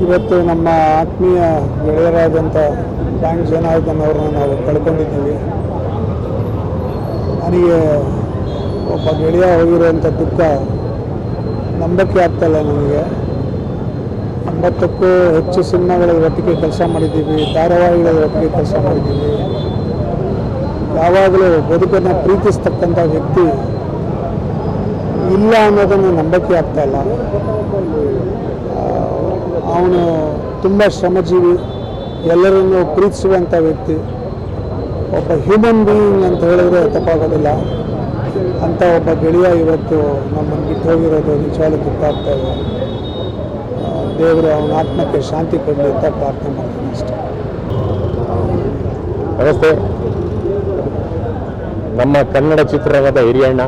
ಇವತ್ತು ನಮ್ಮ ಆತ್ಮೀಯ ಗೆಳೆಯರಾದಂಥ ಬ್ಯಾಂಕ್ ಜನಾರ್ದನ್ ಅವರನ್ನು ನಾವು ಕಳ್ಕೊಂಡಿದ್ದೀವಿ. ನನಗೆ ಒಬ್ಬ ಗೆಳೆಯ ಹೋಗಿರುವಂಥ ದುಃಖ ನಂಬಕ್ಕೆ ಆಗ್ತಾಯಿಲ್ಲ. ನನಗೆ 80ಕ್ಕೂ ಹೆಚ್ಚು ಸಿನಿಮಾಗಳ ಒಟ್ಟಿಗೆ ಕೆಲಸ ಮಾಡಿದ್ದೀವಿ, ಧಾರಾವಾಹಿಗಳ ಒಟ್ಟಿಗೆ ಕೆಲಸ ಮಾಡಿದ್ದೀವಿ. ಯಾವಾಗಲೂ ಬದುಕನ್ನು ಪ್ರೀತಿಸ್ತಕ್ಕಂಥ ವ್ಯಕ್ತಿ ಇಲ್ಲ ಅನ್ನೋದನ್ನು ನಂಬಕ್ಕೆ ಆಗ್ತಾಯಿಲ್ಲ. ಅವನು ತುಂಬ ಶ್ರಮಜೀವಿ, ಎಲ್ಲರನ್ನು ಪ್ರೀತಿಸುವಂಥ ವ್ಯಕ್ತಿ, ಒಬ್ಬ ಹ್ಯೂಮನ್ ಬೀಯಿಂಗ್ ಅಂತ ಹೇಳಿದ್ರೆ ತಪ್ಪಾಗೋದಿಲ್ಲ. ಅಂಥ ಒಬ್ಬ ಗೆಳೆಯ ಇವತ್ತು ನಮ್ಮನ್ನು ಬಿಟ್ಟು ಹೋಗಿರೋದು ನಿಜವಾಗ್ಲೂ ದುಃಖ ಆಗ್ತಾಯಿದೆ. ದೇವರು ಅವನ ಆತ್ಮಕ್ಕೆ ಶಾಂತಿ ಕೊಡಲಿ ಅಂತ ಪ್ರಾರ್ಥನೆ ಮಾಡ್ತೀನಿ ಅಷ್ಟೇ. ನಮಸ್ತೆ. ನಮ್ಮ ಕನ್ನಡ ಚಿತ್ರರಂಗದ ಹಿರಿಯಣ್ಣ,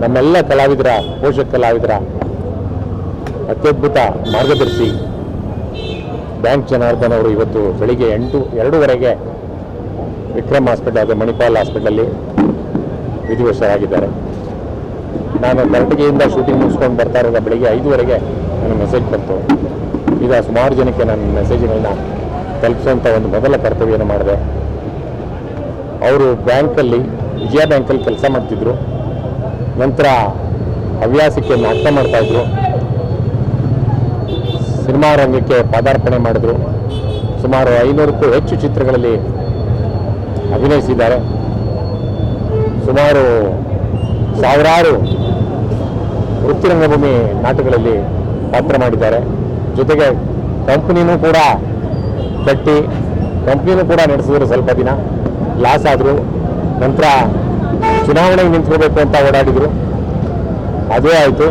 ನಮ್ಮೆಲ್ಲ ಕಲಾವಿದರ, ಪೋಷಕ ಕಲಾವಿದರ ಅತ್ಯದ್ಭುತ ಮಾರ್ಗದರ್ಶಿ ಬ್ಯಾಂಕ್ ಜನಾರ್ದನ್ ಅವರು ಇವತ್ತು ಬೆಳಿಗ್ಗೆ 2:30 ವಿಕ್ರಮ್ ಹಾಸ್ಪಿಟಲ್, ಅದು ಮಣಿಪಾಲ್ ಹಾಸ್ಪಿಟಲಲ್ಲಿ ವಿಧಿವಶರಾಗಿದ್ದಾರೆ. ನಾನು ಕರ್ನಾಟಕದಿಂದ ಶೂಟಿಂಗ್ ಮುಗಿಸ್ಕೊಂಡು ಬರ್ತಾ ಇರೋದ ಬೆಳಿಗ್ಗೆ 5:30 ನನಗೆ ಮೆಸೇಜ್ ಬಂತು. ಈಗ ಸುಮಾರು ಜನಕ್ಕೆ ನನ್ನ ಮೆಸೇಜ್ಗಳನ್ನ ತಲುಪಿಸುವಂಥ ಒಂದು ಮೊದಲ ಕರ್ತವ್ಯನ ಮಾಡಿದೆ. ಅವರು ಬ್ಯಾಂಕಲ್ಲಿ, ವಿಜಯ ಬ್ಯಾಂಕಲ್ಲಿ ಕೆಲಸ ಮಾಡ್ತಿದ್ರು. ನಂತರ ಹವ್ಯಾಸಕ್ಕೆ ನಾಟಕ ಮಾಡ್ತಾಯಿದ್ರು. ಸಿನಿಮಾ ರಂಗಕ್ಕೆ ಪಾದಾರ್ಪಣೆ ಮಾಡಿದ್ರು. ಸುಮಾರು 500ಕ್ಕೂ ಹೆಚ್ಚು ಚಿತ್ರಗಳಲ್ಲಿ ಅಭಿನಯಿಸಿದ್ದಾರೆ. ಸುಮಾರು ಸಾವಿರಾರು ವೃತ್ತಿರಂಗಭೂಮಿ ನಾಟಕಗಳಲ್ಲಿ ಪಾತ್ರ ಮಾಡಿದ್ದಾರೆ. ಜೊತೆಗೆ ಕಂಪ್ನಿನೂ ಕೂಡ ಕಟ್ಟಿ ಕಂಪ್ನಿನೂ ಕೂಡ ನಡೆಸಿದ್ರು. ಸ್ವಲ್ಪ ದಿನ ಲಾಸ್ ಆದರು. ನಂತರ ಚುನಾವಣೆಗೆ ನಿಂತ್ಕೋಬೇಕು ಅಂತ ಓಡಾಡಿದರು, ಅದೇ ಆಯಿತು.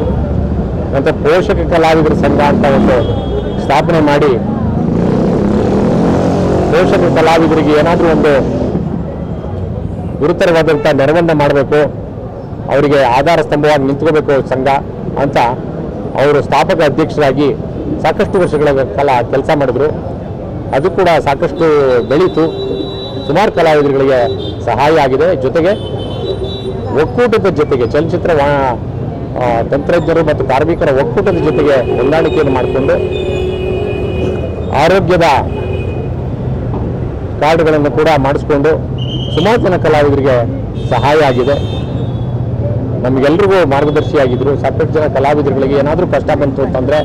ನಂತರ ಪೋಷಕ ಕಲಾವಿದರ ಸಂಘ ಅಂತ ಒಂದು ಸ್ಥಾಪನೆ ಮಾಡಿ ಪೋಷಕ ಕಲಾವಿದರಿಗೆ ಏನಾದರೂ ಒಂದು ಗುರುತರವಾದಂಥ ನೆರವನ್ನು ಮಾಡಬೇಕು, ಅವರಿಗೆ ಆಧಾರ ಸ್ತಂಭವಾಗಿ ನಿಂತ್ಕೋಬೇಕು ಸಂಘ ಅಂತ ಅವರು ಸ್ಥಾಪಕ ಅಧ್ಯಕ್ಷರಾಗಿ ಸಾಕಷ್ಟು ವರ್ಷಗಳ ಕಾಲ ಕೆಲಸ ಮಾಡಿದ್ರು. ಅದು ಕೂಡ ಸಾಕಷ್ಟು ಬೆಳೀತು. ಸುಮಾರು ಕಲಾವಿದರುಗಳಿಗೆ ಸಹಾಯ ಆಗಿದೆ. ಜೊತೆಗೆ ಒಕ್ಕೂಟದ ಜೊತೆಗೆ ಚಲನಚಿತ್ರ ತಂತ್ರಜ್ಞರು ಮತ್ತು ಕಾರ್ಮಿಕರ ಒಕ್ಕೂಟದ ಜೊತೆಗೆ ಹೊಂದಾಣಿಕೆಯನ್ನು ಮಾಡಿಕೊಂಡು ಆರೋಗ್ಯದ ಕಾರ್ಡ್ಗಳನ್ನು ಕೂಡ ಮಾಡಿಸ್ಕೊಂಡು ಸುಮಾರು ಜನ ಕಲಾವಿದರಿಗೆ ಸಹಾಯ ಆಗಿದೆ. ನಮಗೆಲ್ರಿಗೂ ಮಾರ್ಗದರ್ಶಿಯಾಗಿದ್ದರು. ಸಾಕಷ್ಟು ಜನ ಕಲಾವಿದರುಗಳಿಗೆ ಏನಾದರೂ ಕಷ್ಟ ಬಂತು ಅಂತಂದರೆ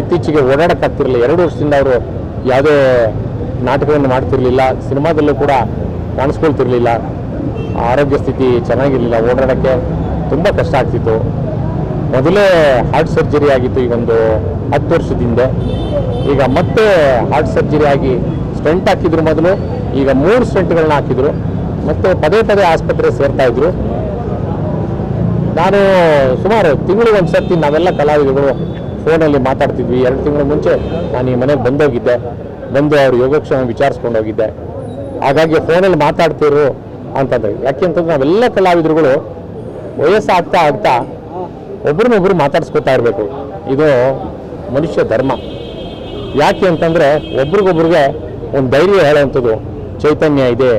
ಇತ್ತೀಚೆಗೆ ಓಡಾಡೋಕ್ಕಾಗ್ತಿರಲಿಲ್ಲ. 2 ವರ್ಷದಿಂದ ಅವರು ಯಾವುದೇ ನಾಟಕವನ್ನು ಮಾಡ್ತಿರಲಿಲ್ಲ, ಸಿನಿಮಾದಲ್ಲೂ ಕೂಡ ಕಾಣಿಸ್ಕೊಳ್ತಿರ್ಲಿಲ್ಲ. ಆರೋಗ್ಯ ಸ್ಥಿತಿ ಚೆನ್ನಾಗಿರಲಿಲ್ಲ, ಓಡಾಡೋಕ್ಕೆ ತುಂಬ ಕಷ್ಟ ಆಗ್ತಿತ್ತು. ಮೊದಲೇ ಹಾರ್ಟ್ ಸರ್ಜರಿ ಆಗಿತ್ತು ಈಗ ಒಂದು 10 ವರ್ಷದಿಂದ. ಈಗ ಮತ್ತೆ ಹಾರ್ಟ್ ಸರ್ಜರಿ ಆಗಿ ಸ್ಟೆಂಟ್ ಹಾಕಿದ್ರು ಮೊದಲು, ಈಗ 3 ಸ್ಟೆಂಟ್ಗಳನ್ನ ಹಾಕಿದ್ರು. ಮತ್ತೆ ಪದೇ ಪದೇ ಆಸ್ಪತ್ರೆ ಸೇರ್ತಾ ಇದ್ರು. ನಾನು ಸುಮಾರು ತಿಂಗಳಿಗೆ ಒಂದು ಸರ್ತಿ ನಾವೆಲ್ಲ ಕಲಾವಿದಗಳು ಫೋನಲ್ಲಿ ಮಾತಾಡ್ತಿದ್ವಿ. 2 ತಿಂಗಳ ಮುಂಚೆ ನಾನು ಈ ಮನೆಗೆ ಬಂದು ಅವ್ರ ಯೋಗಕ್ಷೇಮ ವಿಚಾರಿಸ್ಕೊಂಡು ಹೋಗಿದ್ದೆ. ಹಾಗಾಗಿ ಫೋನಲ್ಲಿ ಮಾತಾಡ್ತಿರು ಅಂತಂದ್ರೆ ಯಾಕೆಂತಂದ್ರೆ ನಾವೆಲ್ಲ ಕಲಾವಿದರುಗಳು ವಯಸ್ಸಾಗ್ತಾ ಆಗ್ತಾ ಒಬ್ರನ್ನೊಬ್ರು ಮಾತಾಡ್ಸ್ಕೊತಾ ಇರಬೇಕು. ಇದು ಮನುಷ್ಯ ಧರ್ಮ. ಯಾಕೆ ಅಂತಂದರೆ ಒಬ್ರಿಗೊಬ್ರಿಗೆ ಒಂದು ಧೈರ್ಯ ಹೇಳೋವಂಥದ್ದು, ಚೈತನ್ಯ ಇದೆ,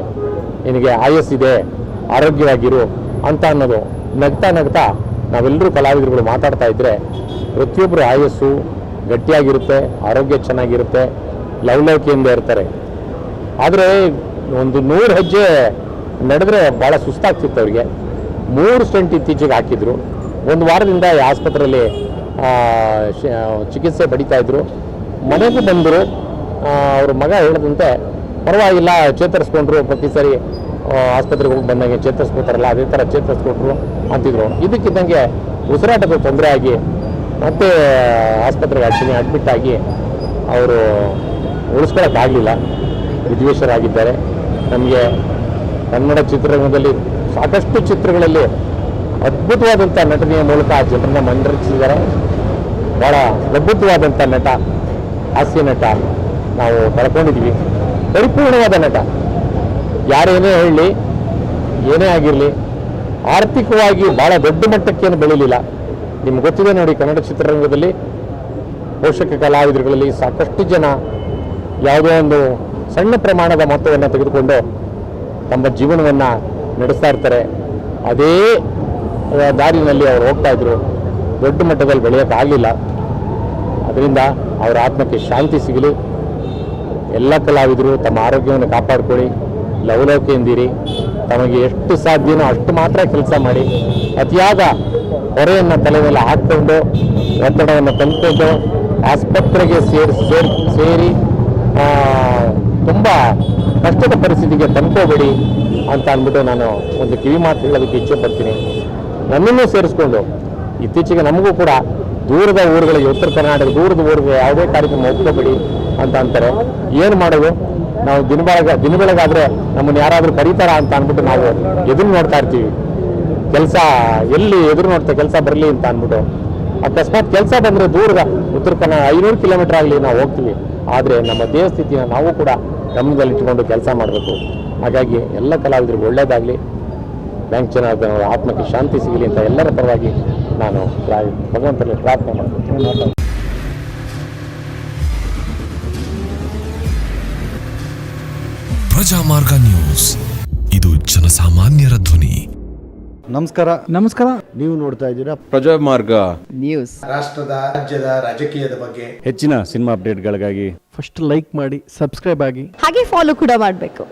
ನಿನಗೆ ಆಯಸ್ಸಿದೆ, ಆರೋಗ್ಯವಾಗಿರು ಅಂತ ಅನ್ನೋದು. ನಗ್ತಾ ನಗ್ತಾ ನಾವೆಲ್ಲರೂ ಕಲಾವಿದರುಗಳು ಮಾತಾಡ್ತಾ ಇದ್ದರೆ ಪ್ರತಿಯೊಬ್ಬರು ಆಯಸ್ಸು ಗಟ್ಟಿಯಾಗಿರುತ್ತೆ, ಆರೋಗ್ಯ ಚೆನ್ನಾಗಿರುತ್ತೆ, ಲವಲವಿಕೆಯಿಂದ ಇರ್ತಾರೆ. ಆದರೆ ಒಂದು 100 ಹೆಜ್ಜೆ ನಡೆದ್ರೆ ಭಾಳ ಸುಸ್ತಾಗ್ತಿತ್ತು ಅವರಿಗೆ. 3 ಸ್ಟೆಂಟ್ ಇತ್ತೀಚೆಗೆ ಹಾಕಿದ್ರು. 1 ವಾರದಿಂದ ಆಸ್ಪತ್ರೆಯಲ್ಲಿ ಚಿಕಿತ್ಸೆ ಪಡಿತಾಯಿದ್ರು. ಮನೆಗೂ ಬಂದರು. ಅವ್ರ ಮಗ ಹೇಳಿದಂತೆ ಪರವಾಗಿಲ್ಲ, ಚೇತರಿಸ್ಕೊಂಡ್ರು. ಪ್ರತಿ ಸರಿ ಆಸ್ಪತ್ರೆಗೆ ಹೋಗಿ ಬಂದಂಗೆ ಚೇತರಿಸ್ಕೊತಾರಲ್ಲ, ಅದೇ ಥರ ಚೇತರಿಸ್ಕೊಟ್ರು ಅಂತಿದ್ರು. ಇದಕ್ಕಿದ್ದಂಗೆ ಉಸಿರಾಟದ ತೊಂದರೆ ಆಗಿ ಮತ್ತೆ ಆಸ್ಪತ್ರೆಗೆ ಅಡ್ಮಿಟ್ ಆಗಿ ಅವರು ಉಳಿಸ್ಕೊಳ್ಳೋಕ್ಕಾಗಲಿಲ್ಲ, ವಿಧಿವಶರಾಗಿದ್ದಾರೆ. ನಮಗೆ ಕನ್ನಡ ಚಿತ್ರರಂಗದಲ್ಲಿ ಸಾಕಷ್ಟು ಚಿತ್ರಗಳಲ್ಲಿ ಅದ್ಭುತವಾದಂಥ ನಟನೆಯ ಮೂಲಕ ಜನರನ್ನ ಮನರಂಜಿಸಿದ್ದಾರೆ. ಭಾಳ ಅದ್ಭುತವಾದಂಥ ನಟ, ಹಾಸ್ಯ ನಟ ನಾವು ಕಳ್ಕೊಂಡಿದ್ವಿ. ಪರಿಪೂರ್ಣವಾದ ನಟ. ಯಾರೇನೇ ಹೇಳಲಿ, ಏನೇ ಆಗಿರಲಿ, ಆರ್ಥಿಕವಾಗಿ ಭಾಳ ದೊಡ್ಡ ಮಟ್ಟಕ್ಕೇನು ಬೆಳೀಲಿಲ್ಲ. ನಿಮ್ಗೆ ಗೊತ್ತಿದೆ ನೋಡಿ, ಕನ್ನಡ ಚಿತ್ರರಂಗದಲ್ಲಿ ಪೋಷಕ ಕಲಾವಿದರುಗಳಲ್ಲಿ ಸಾಕಷ್ಟು ಜನ ಯಾವುದೋ ಒಂದು ಸಣ್ಣ ಪ್ರಮಾಣದ ಮೊತ್ತವನ್ನು ತೆಗೆದುಕೊಂಡು ತಮ್ಮ ಜೀವನವನ್ನು ನಡೆಸ್ತಾ ಇರ್ತಾರೆ. ಅದೇ ದಾರಿನಲ್ಲಿ ಅವರು ಹೋಗ್ತಾ ಇದ್ರು. ದೊಡ್ಡ ಮಟ್ಟದಲ್ಲಿ ಬೆಳೆಯೋಕ್ಕಾಗಲಿಲ್ಲ. ಅದರಿಂದ ಅವರ ಆತ್ಮಕ್ಕೆ ಶಾಂತಿ ಸಿಗಲಿ. ಎಲ್ಲ ಕಲಾವಿದರು ತಮ್ಮ ಆರೋಗ್ಯವನ್ನು ಕಾಪಾಡಿಕೊಳ್ಳಿ, ಲವಲವಿಕೆಯಿಂದಿರಿ, ತಮಗೆ ಎಷ್ಟು ಸಾಧ್ಯನೋ ಅಷ್ಟು ಮಾತ್ರ ಕೆಲಸ ಮಾಡಿ. ಅತಿಯಾದ ಹೊರೆಯನ್ನು ತಲೆ ಮೇಲೆ ಹಾಕ್ಕೊಂಡು ಒತ್ತಡವನ್ನು ತಂದುಕೊಂಡು ಆಸ್ಪತ್ರೆಗೆ ಸೇರಿ ತುಂಬ ಕಷ್ಟದ ಪರಿಸ್ಥಿತಿಗೆ ತಂದ್ಕೋಬೇಡಿ ಅಂತ ಅಂದ್ಬಿಟ್ಟು ನಾನು ಒಂದು ಕಿವಿ ಮಾತು ಹೇಳೋದಕ್ಕೆ ಇಚ್ಛೆ ಪಡ್ತೀನಿ. ನನ್ನನ್ನು ಸೇರಿಸ್ಕೊಂಡು ಇತ್ತೀಚೆಗೆ ನಮಗೂ ಕೂಡ ದೂರದ ಊರುಗಳಿಗೆ, ಉತ್ತರ ಕರ್ನಾಟಕ ದೂರದ ಊರಿಗೆ ಯಾವುದೇ ಕಾರ್ಯಕ್ರಮ ಒಪ್ಕೋಬೇಡಿ ಅಂತ ಅಂತಾರೆ. ಏನು ಮಾಡೋದು, ನಾವು ದಿನಬೆಳಗಾದರೆ ನಮ್ಮನ್ನು ಯಾರಾದರೂ ಕರೀತಾರ ಅಂತ ಅಂದ್ಬಿಟ್ಟು ನಾವು ಎದುರು ನೋಡ್ತಾ ಇರ್ತೀವಿ. ಕೆಲಸ ಎಲ್ಲಿ ಎದುರು ನೋಡ್ತಾ ಕೆಲಸ ಬರಲಿ ಅಂತ ಅಂದ್ಬಿಟ್ಟು ಅಕಸ್ಮಾತ್ ಕೆಲಸ ಬಂದರೆ ದೂರದ ಉತ್ತರ ಕನ್ನಡ 500 ಕಿಲೋಮೀಟರ್ ಆಗಲಿ ನಾವು ಹೋಗ್ತೀವಿ. ಆದರೆ ನಮ್ಮ ದೇಹ ಸ್ಥಿತಿನ ನಾವು ಕೂಡ ಗಮನದಲ್ಲಿಟ್ಟುಕೊಂಡು ಕೆಲಸ ಮಾಡಬೇಕು. ಹಾಗಾಗಿ ಎಲ್ಲ ಕಲಾವಿದರಿಗೂ ಒಳ್ಳೆಯದಾಗಲಿ, ಬ್ಯಾಂಕ್ ಜನಾರ್ದನವರ ಆತ್ಮಕ್ಕೆ ಶಾಂತಿ ಸಿಗಲಿ ಅಂತ ಎಲ್ಲರ ಪರವಾಗಿ ನಾನು ಭಗವಂತನಲ್ಲಿ ಪ್ರಾರ್ಥನೆ ಮಾಡ್ತೀನಿ. ಪ್ರಜಾಮಾರ್ಗ ನ್ಯೂಸ್, ಇದು ಜನಸಾಮಾನ್ಯರ ಧ್ವನಿ. ನಮಸ್ಕಾರ. ನೀವು ನೋಡ್ತಾ ಇದ್ದೀರಾ ಪ್ರಜಾಮಾರ್ಗ ನ್ಯೂಸ್. ರಾಷ್ಟ್ರದ ರಾಜ್ಯದ ರಾಜಕೀಯದ ಬಗ್ಗೆ ಹೆಚ್ಚಿನ ಸಿನಿಮಾ ಅಪ್ಡೇಟ್ಗಳಿಗಾಗಿ ಫಸ್ಟ್ ಲೈಕ್ ಮಾಡಿ, ಸಬ್ಸ್ಕ್ರೈಬ್ ಆಗಿ, ಹಾಗೆ ಫಾಲೋ ಕೂಡ ಮಾಡಬೇಕು.